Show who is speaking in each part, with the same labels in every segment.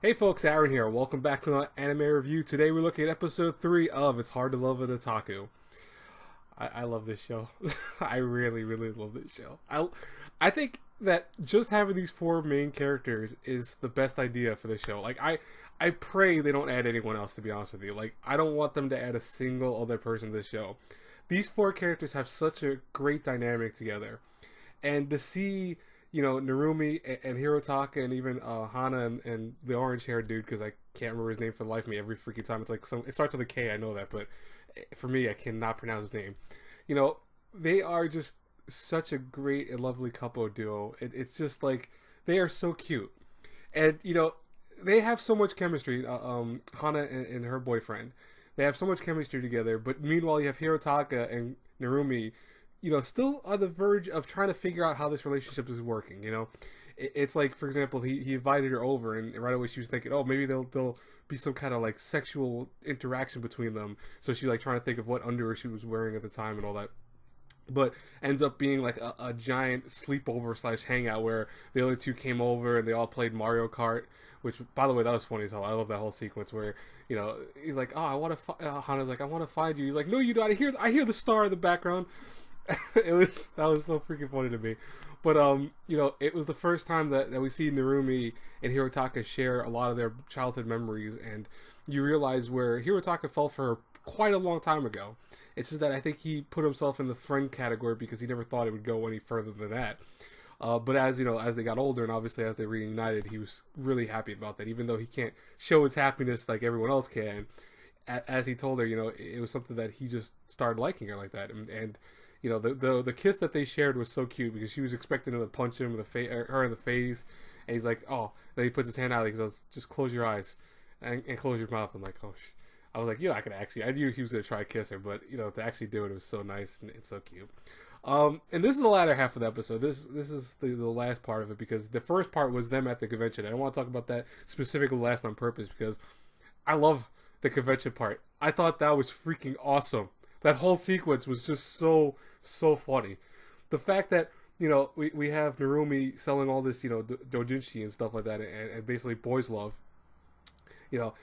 Speaker 1: Hey folks, Aaron here. Welcome back to the anime review. Today we're looking at episode 3 of It's Hard to Love an Otaku. I love this show. I really, really love this show. I think that just having these four main characters is the best idea for the show. I pray they don't add anyone else, to be honest with you. I don't want them to add a single other person to the show. These four characters have such a great dynamic together. And to see Narumi and Hirotaka and even Hana and the orange-haired dude, because I can't remember his name for the life of me every freaking time. It's like it starts with a K, I know that, but for me, I cannot pronounce his name. They are just such a great and lovely couple duo. It's just like, they are so cute. And, they have so much chemistry, Hana and her boyfriend. They have so much chemistry together, but meanwhile, you have Hirotaka and Narumi, still on the verge of trying to figure out how this relationship is working. It's like, for example, he invited her over, and right away she was thinking, oh, maybe there'll be some kind of like sexual interaction between them. So she's like trying to think of what underwear she was wearing at the time and all that. But ends up being like a giant sleepover / hangout where the other two came over and they all played Mario Kart. Which, by the way, that was funny as hell. I love that whole sequence where, he's like, oh, I want to. Hana's like, I want to find you. He's like, no, you don't. I hear the star in the background. That was so freaking funny to me. But it was the first time that we see Narumi and Hirotaka share a lot of their childhood memories, and you realize where Hirotaka fell for her quite a long time ago. It's just that I think he put himself in the friend category because he never thought it would go any further than that. But as they got older and obviously as they reunited, he was really happy about that, even though he can't show his happiness like everyone else can. As he told her, it was something that he just started liking her like that, and the kiss that they shared was so cute because she was expecting him to punch him in her in the face, and he's like, oh, then he puts his hand out and he goes, just close your eyes and close your mouth. I'm like, oh, I was like, I knew he was gonna try to kiss her, but to actually do it was so nice and so cute. And this is the latter half of the episode. This is the last part of it, because the first part was them at the convention. I don't want to talk about that specifically last on purpose because I love the convention part. I thought that was freaking awesome. That whole sequence was just so funny. The fact that we have Narumi selling all this doujinshi and stuff like that, and basically boys love. What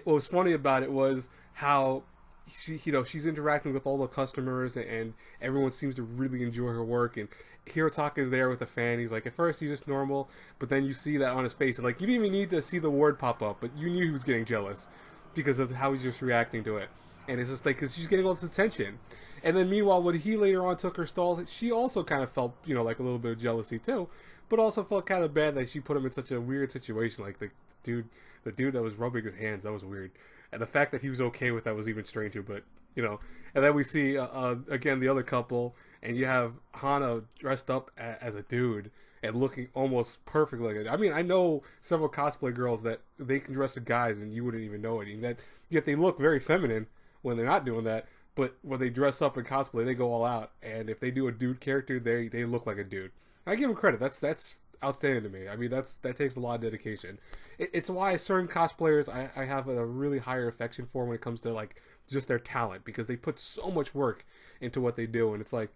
Speaker 1: was funny about it was how she's interacting with all the customers, and everyone seems to really enjoy her work. And Hirotaka is there with the fan. He's like, at first he's just normal, but then you see that on his face, and like, you didn't even need to see the word pop up, but you knew he was getting jealous because of how he's just reacting to it. And it's just like, because she's getting all this attention. And then meanwhile, when he later on took her stall, she also kind of felt, like a little bit of jealousy too, but also felt kind of bad that she put him in such a weird situation. Like the dude that was rubbing his hands, that was weird. And the fact that he was okay with that was even stranger, but, And then we see, again, the other couple, and you have Hana dressed up as a dude and looking almost perfectly like it. I mean, I know several cosplay girls that they can dress as guys and you wouldn't even know it. And yet they look very feminine when they're not doing that, but when they dress up in cosplay, they go all out. And if they do a dude character, they look like a dude. I give them credit. That's outstanding to me. I mean, that takes a lot of dedication. It's why certain cosplayers I have a really higher affection for when it comes to like just their talent, because they put so much work into what they do. And it's like,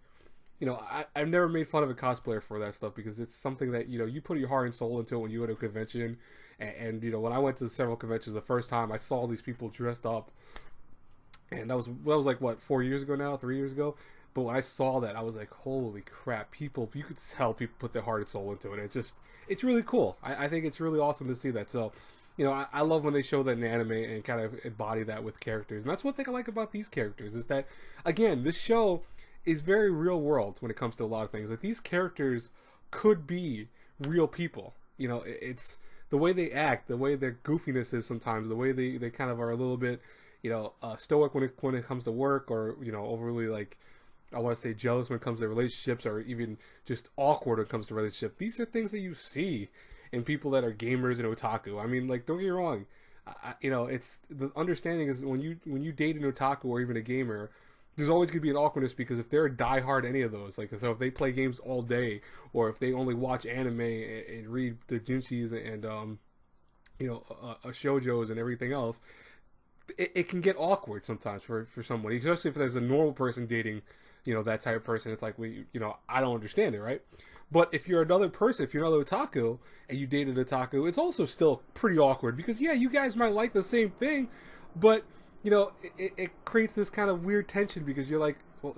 Speaker 1: I've never made fun of a cosplayer for that stuff, because it's something that you put your heart and soul into it when you go to a convention. And when I went to several conventions, the first time I saw these people dressed up, and that was like, what, 4 years ago now, 3 years ago. But when I saw that, I was like, holy crap, you could tell people put their heart and soul into it. It's really cool. I think it's really awesome to see that. So, I love when they show that in anime and kind of embody that with characters. And that's one thing I like about these characters, is that, again, this show is very real world when it comes to a lot of things. Like, these characters could be real people. It's the way they act, the way their goofiness is sometimes, the way they kind of are a little bit, stoic when it comes to work, or, overly, like, I want to say jealous when it comes to relationships, or even just awkward when it comes to relationships. These are things that you see in people that are gamers and otaku. I mean, like, don't get me wrong. It's the understanding is when you date an otaku or even a gamer, there's always going to be an awkwardness, because if they're a diehard any of those, like, so if they play games all day, or if they only watch anime and read the jinshis and shoujos and everything else, it can get awkward sometimes for someone, especially if there's a normal person dating that type of person, it's like, I don't understand it, right? But if you're another person, if you're another otaku, and you dated a otaku, it's also still pretty awkward, because yeah, you guys might like the same thing, but it creates this kind of weird tension, because you're like, well,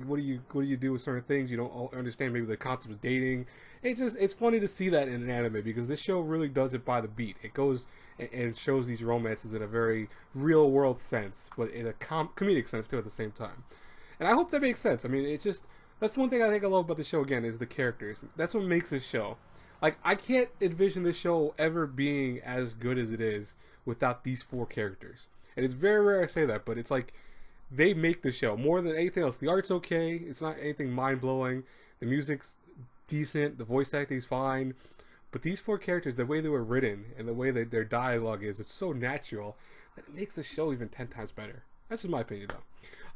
Speaker 1: what do you do with certain things? You don't understand maybe the concept of dating. It's funny to see that in an anime, because this show really does it by the beat. It goes and shows these romances in a very real world sense, but in a comedic sense too at the same time. And I hope that makes sense. I mean, it's just, that's one thing I think I love about the show, again, is the characters. That's what makes this show. Like, I can't envision this show ever being as good as it is without these 4 characters. And it's very rare I say that, but it's like, they make the show more than anything else. The art's okay. It's not anything mind-blowing. The music's decent. The voice acting's fine. But these 4 characters, the way they were written and the way that their dialogue is, it's so natural that it makes the show even 10 times better. That's just my opinion, though.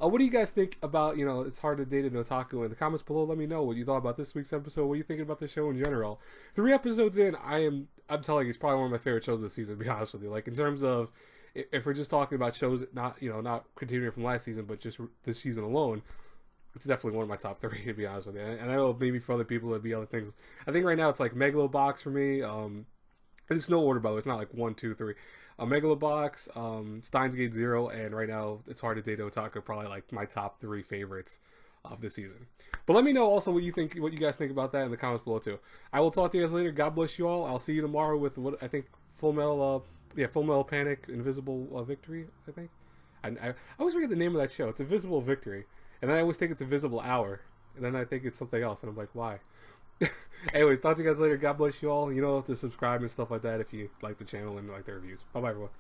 Speaker 1: What do you guys think about, it's hard to date an otaku? In the comments below, let me know what you thought about this week's episode. What are you thinking about the show in general? 3 episodes in, I'm telling you, it's probably one of my favorite shows this season, to be honest with you. Like, in terms of, if we're just talking about shows, not continuing from last season, but just this season alone, it's definitely one of my top 3, to be honest with you. And I know maybe for other people it'd be other things. I think right now it's like Megalobox for me. It's no order, by the way. It's not like 1, 2, 3. Megalobox, Steins Gate Zero, and right now It's Hard to Date Otaku, probably like my top 3 favorites of the season. But let me know also what you guys think about that in the comments below too. I will talk to you guys later. God bless you all. I'll see you tomorrow with what I think Full Metal Panic, Invisible Victory, I think. I always forget the name of that show. It's Invisible Victory. And then I always think it's Invisible Hour. And then I think it's something else. And I'm like, why? Anyways, talk to you guys later. God bless you all. To subscribe and stuff like that if you like the channel and like the reviews. Bye-bye, everyone.